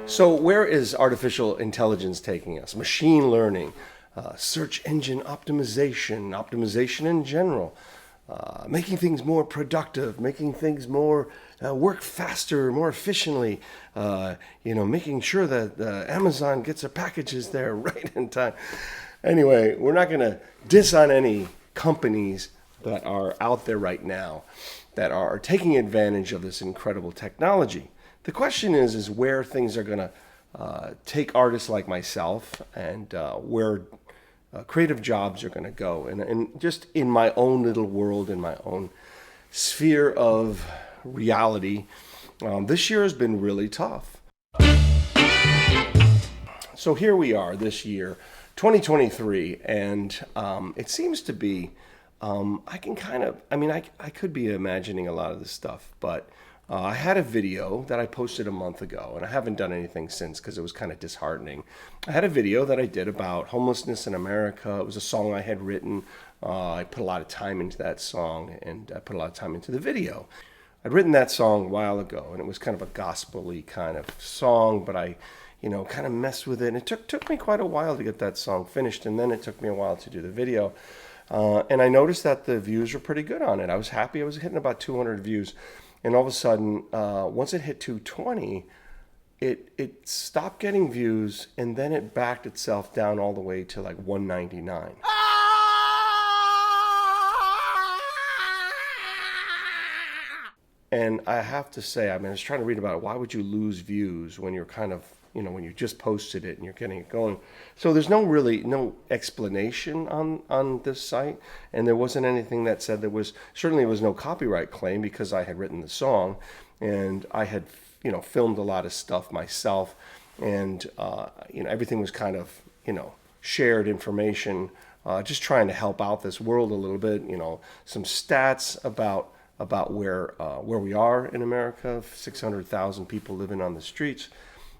So where is artificial intelligence taking us? Machine learning, search engine optimization, optimization in general, making things more productive, making things more work faster, more efficiently, making sure that Amazon gets their packages there right in time. Anyway, we're not going to diss on any companies that are out there right now that are taking advantage of this incredible technology. The question is where things are going to take artists like myself and where creative jobs are going to go. And just in my own little world, in my own sphere of reality, this year has been really tough. So here we are this year, 2023, and it seems to be, I could be imagining a lot of this stuff, but I had a video that I posted a month ago, and I haven't done anything since because it was kind of disheartening. I had a video that I did about homelessness in America. It was a song I had written. I put a lot of time into that song, and I put a lot of time into the video. I'd written that song a while ago, and it was kind of a gospel-y kind of song, but I kind of messed with it. And it took me quite a while to get that song finished, and then it took me a while to do the video. And I noticed that the views were pretty good on it. I was happy. I was hitting about 200 views. And all of a sudden, once it hit 220, it stopped getting views, and then it backed itself down all the way to like 199. And I have to say, I was trying to read about it. Why would you lose views when you're kind of, when you just posted it and you're getting it going? So there's no explanation on this site. And there wasn't anything that said certainly was no copyright claim because I had written the song and I had, filmed a lot of stuff myself. And, everything was kind of, shared information, just trying to help out this world a little bit, some stats about where we are in America, 600,000 people living on the streets.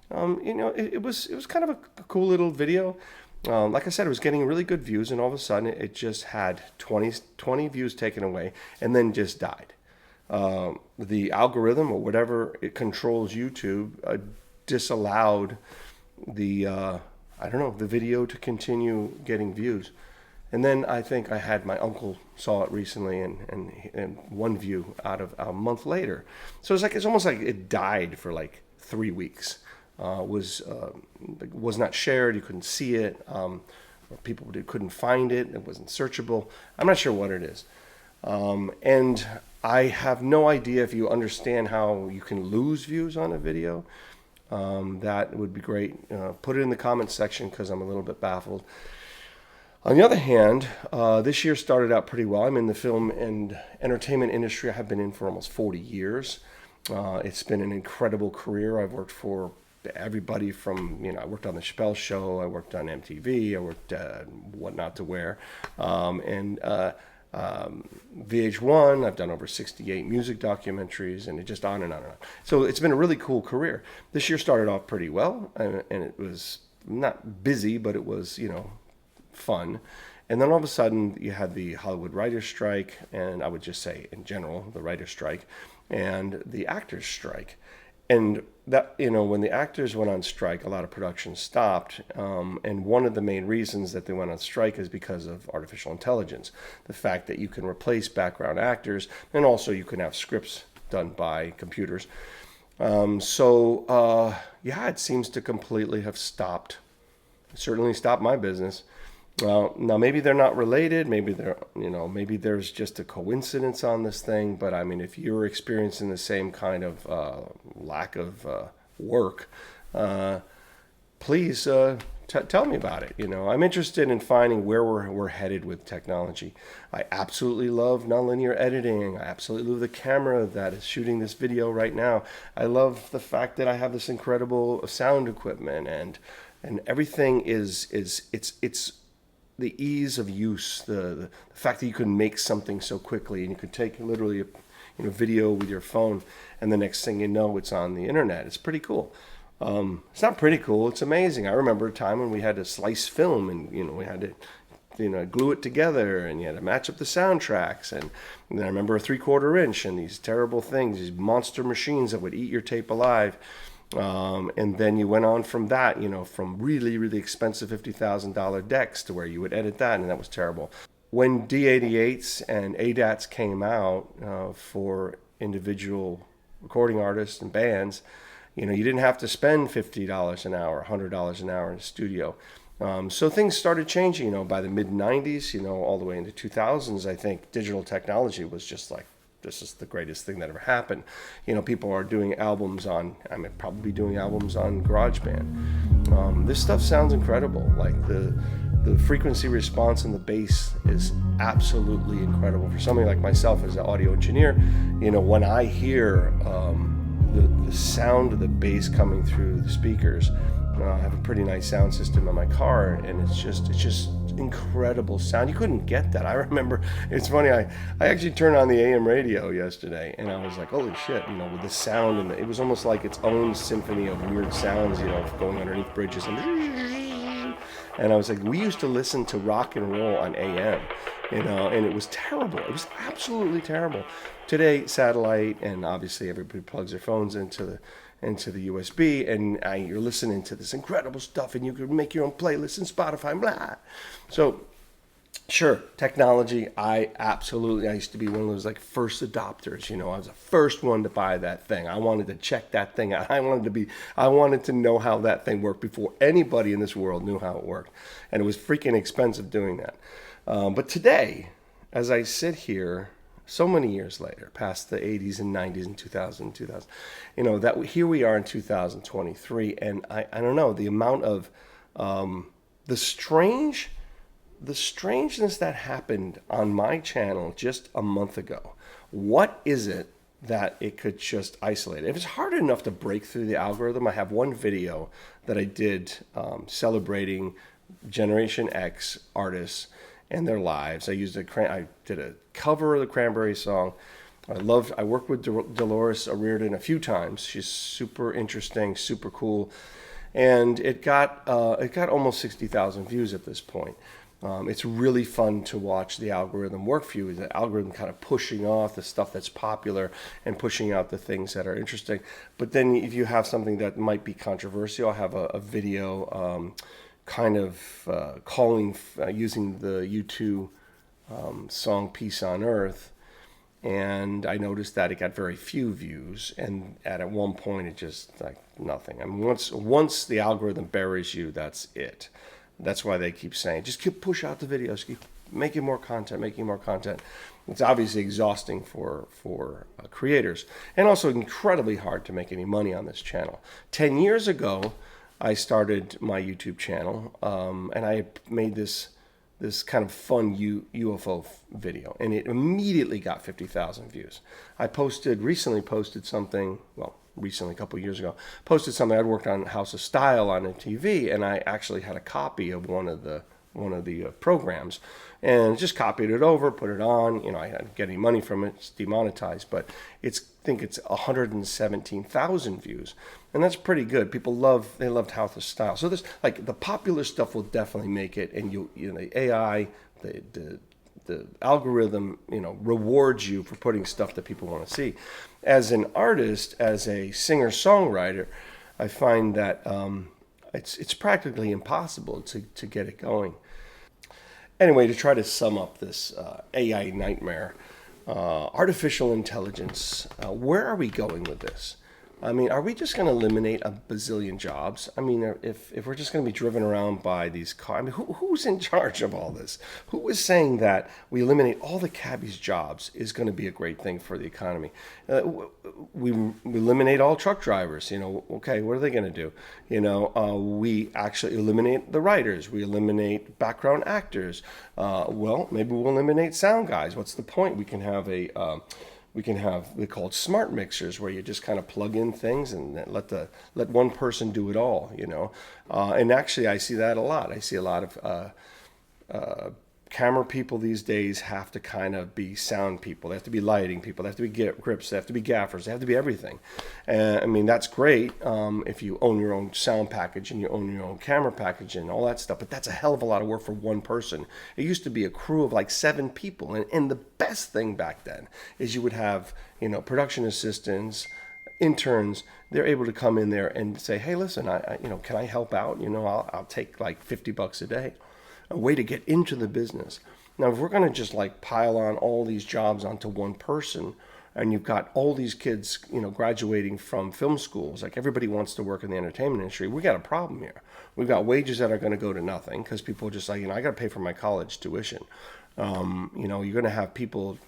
It was kind of a cool little video. Like I said, it was getting really good views, and all of a sudden it just had 20 views taken away and then just died. The algorithm or whatever it controls YouTube disallowed the video to continue getting views. And then I think I had my uncle saw it recently and one view out of a month later. So it's almost like it died for like 3 weeks. Was not shared. You couldn't see it. Or people couldn't find it. It wasn't searchable. I'm not sure what it is. And I have no idea if you understand how you can lose views on a video. That would be great. Put it in the comments section because I'm a little bit baffled. On the other hand, this year started out pretty well. I'm in the film and entertainment industry. I have been in for almost 40 years. It's been an incredible career. I've worked for everybody from, I worked on the Chappelle Show, I worked on MTV, I worked What Not to Wear, and VH1. I've done over 68 music documentaries, and it just on and on and on. So it's been a really cool career. This year started off pretty well, and it was not busy, but it was, fun. And then all of a sudden you had the Hollywood writers' strike, and I would just say in general, the writers' strike, and the actors' strike. And that, when the actors went on strike, a lot of production stopped. And one of the main reasons that they went on strike is because of artificial intelligence. The fact that you can replace background actors, and also you can have scripts done by computers. It seems to completely have stopped. It certainly stopped my business. Well, now maybe they're not related. Maybe maybe there's just a coincidence on this thing. But if you're experiencing the same kind of lack of work, please tell me about it. I'm interested in finding where we're headed with technology. I absolutely love nonlinear editing. I absolutely love the camera that is shooting this video right now. I love the fact that I have this incredible sound equipment and everything is the ease of use, the fact that you can make something so quickly, and you could take literally a video with your phone, and the next thing you know, it's on the internet. It's pretty cool. It's not pretty cool. It's amazing. I remember a time when we had to slice film, and we had to glue it together, and you had to match up the soundtracks. And then I remember a 3/4 inch and these terrible things, these monster machines that would eat your tape alive. And then you went on from that, from really, really expensive $50,000 decks to where you would edit that, and that was terrible. When D88s and ADATs came out for individual recording artists and bands, you didn't have to spend $50 an hour, $100 an hour in a studio. So things started changing, by the mid 90s, all the way into 2000s. I think digital technology was just like, this is the greatest thing that ever happened. People are doing albums on, probably doing albums on GarageBand. This stuff sounds incredible. Like the frequency response in the bass is absolutely incredible. For somebody like myself as an audio engineer, when I hear the sound of the bass coming through the speakers, I have a pretty nice sound system in my car, and it's just incredible sound. You couldn't get that. I remember, it's funny, I actually turned on the AM radio yesterday, and I was like, holy shit, with the sound, and it was almost like its own symphony of weird sounds, going underneath bridges, and I was like, we used to listen to rock and roll on AM, and it was terrible. It was absolutely terrible. Today, satellite, and obviously everybody plugs their phones into the USB, and you're listening to this incredible stuff, and you can make your own playlist in Spotify, blah. So, sure, technology, I used to be one of those like first adopters, I was the first one to buy that thing. I wanted to check that thing out. I wanted to know how that thing worked before anybody in this world knew how it worked. And it was freaking expensive doing that. But today, as I sit here, so many years later, past the 80s and 90s and 2000, that here we are in 2023, and I don't know, the amount of the strangeness that happened on my channel just a month ago. What is it that it could just isolate? If it's hard enough to break through the algorithm, I have one video that I did celebrating Generation X artists and their lives. I did a cover of the Cranberry song. I worked with Dolores O'Riordan a few times. She's super interesting, super cool, and it got almost 60,000 views at this point. It's really fun to watch the algorithm work for you. The algorithm kind of pushing off the stuff that's popular and pushing out the things that are interesting. But then if you have something that might be controversial, I have a video using the U2 song Peace on Earth, and I noticed that it got very few views, and at one point it just like nothing. Once the algorithm buries you, that's it. That's why they keep saying, just push out the videos, keep making more content. It's obviously exhausting for creators, and also incredibly hard to make any money on this channel. 10 years ago, I started my YouTube channel, and I made this kind of fun UFO video, and it immediately got 50,000 views. I recently posted something, a couple of years ago, I'd worked on House of Style on a TV, and I actually had a copy of one of the programs, and just copied it over, put it on. I didn't get any money from it; it's demonetized, but I think it's 117,000 views, and that's pretty good. They loved House of Style. So this, like, the popular stuff will definitely make it, and the AI, the algorithm, rewards you for putting stuff that people want to see. As an artist, as a singer-songwriter, I find that it's practically impossible to get it going. Anyway, to try to sum up this AI nightmare, artificial intelligence, where are we going with this? Are we just going to eliminate a bazillion jobs? If we're just going to be driven around by these cars, who's in charge of all this? Who is saying that we eliminate all the cabbies' jobs is going to be a great thing for the economy? We eliminate all truck drivers. Okay, what are they going to do? We actually eliminate the writers. We eliminate background actors. Maybe we'll eliminate sound guys. What's the point? We can have they're called smart mixers, where you just kind of plug in things and let one person do it all, And actually, I see that a lot. I see a lot of camera people these days have to kind of be sound people. They have to be lighting people. They have to be grips. They have to be gaffers. They have to be everything. And I mean, that's great if you own your own sound package and you own your own camera package and all that stuff. But that's a hell of a lot of work for one person. It used to be a crew of like 7 people. And the best thing back then is you would have, production assistants, interns. They're able to come in there and say, hey, listen, can I help out? I'll take like $50 a day. A way to get into the business. Now, if we're going to just like pile on all these jobs onto one person, and you've got all these kids, graduating from film schools, like everybody wants to work in the entertainment industry, we got a problem here. We've got wages that are going to go to nothing because people are just like, I got to pay for my college tuition. You're going to have people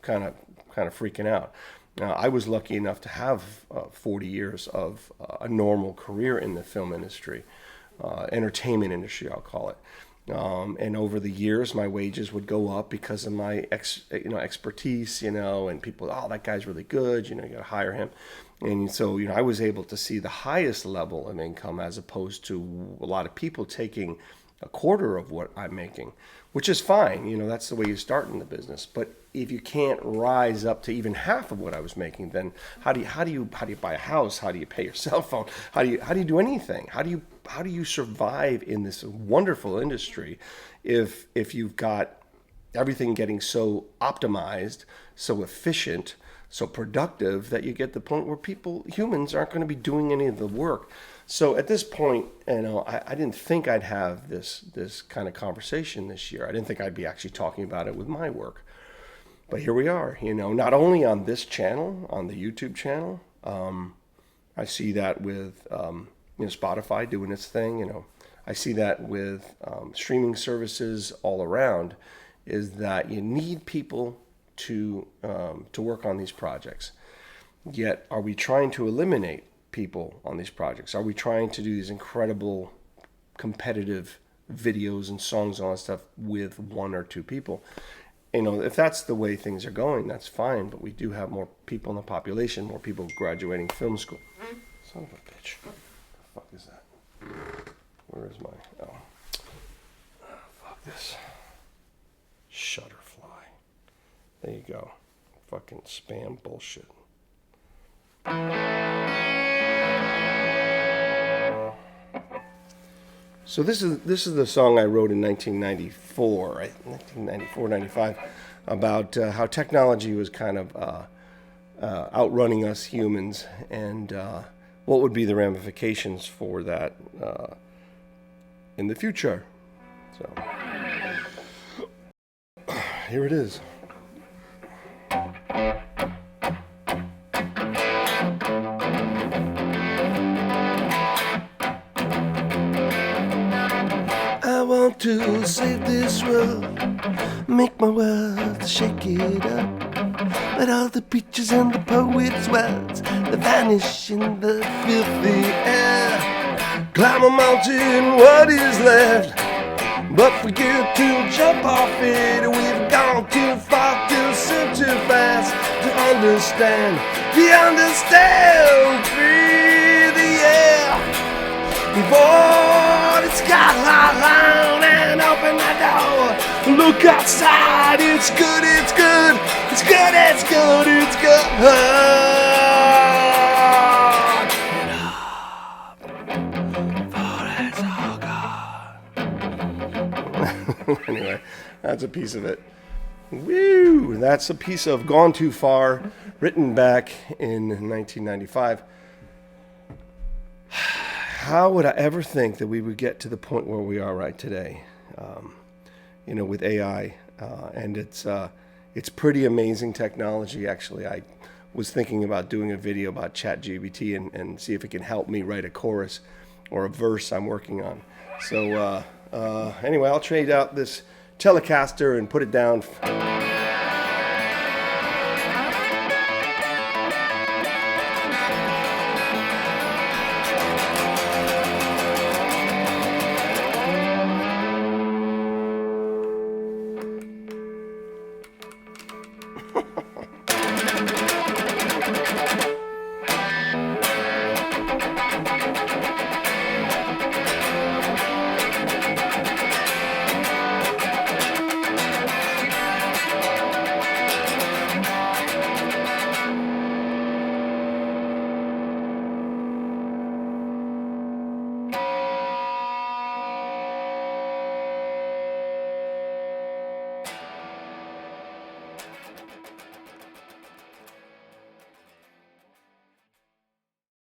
kind of freaking out. Now, I was lucky enough to have 40 years of a normal career in the film industry, entertainment industry, I'll call it. And over the years, my wages would go up because of my expertise, and people, that guy's really good, you got to hire him. And so, I was able to see the highest level of income as opposed to a lot of people taking a quarter of what I'm making, which is fine. That's the way you start in the business. But if you can't rise up to even half of what I was making, then how do you buy a house? How do you pay your cell phone? How do you do anything? How do you survive in this wonderful industry if you've got everything getting so optimized, so efficient, so productive that you get to the point where humans aren't going to be doing any of the work? So at this point, I didn't think I'd have this kind of conversation this year. I didn't think I'd be actually talking about it with my work. But here we are, not only on this channel, on the YouTube channel. I see that with Spotify doing its thing. I see that with streaming services all around, is that you need people to work on these projects. Yet, are we trying to eliminate people on these projects? Are we trying to do these incredible competitive videos and songs and all that stuff with 1 or 2 people? If that's the way things are going, that's fine. But we do have more people in the population, more people graduating film school. Son of a bitch. What the fuck is that? Where is my... Oh, fuck this. Shutterfly. There you go. Fucking spam bullshit. So this is the song I wrote in 1994, right? 1994, 95, about how technology was kind of outrunning us humans, and what would be the ramifications for that in the future. So here it is. I want to save this world, make my world, shake it up. Let all the preachers and the poets' words vanish in the filthy air. Climb a mountain, what is left? But forget to jump off it. We've gone too far, too soon, too fast to understand. Breathe the air before it's got loud and open the door. Look outside, it's good, it's good, it's good, it's good, it's good. For it's all gone. Anyway, that's a piece of it. Woo! That's a piece of Gone Too Far, written back in 1995. How would I ever think that we would get to the point where we are right today, with AI, and it's pretty amazing technology. Actually, I was thinking about doing a video about ChatGPT and see if it can help me write a chorus or a verse I'm working on. So anyway, I'll trade out this Telecaster and put it down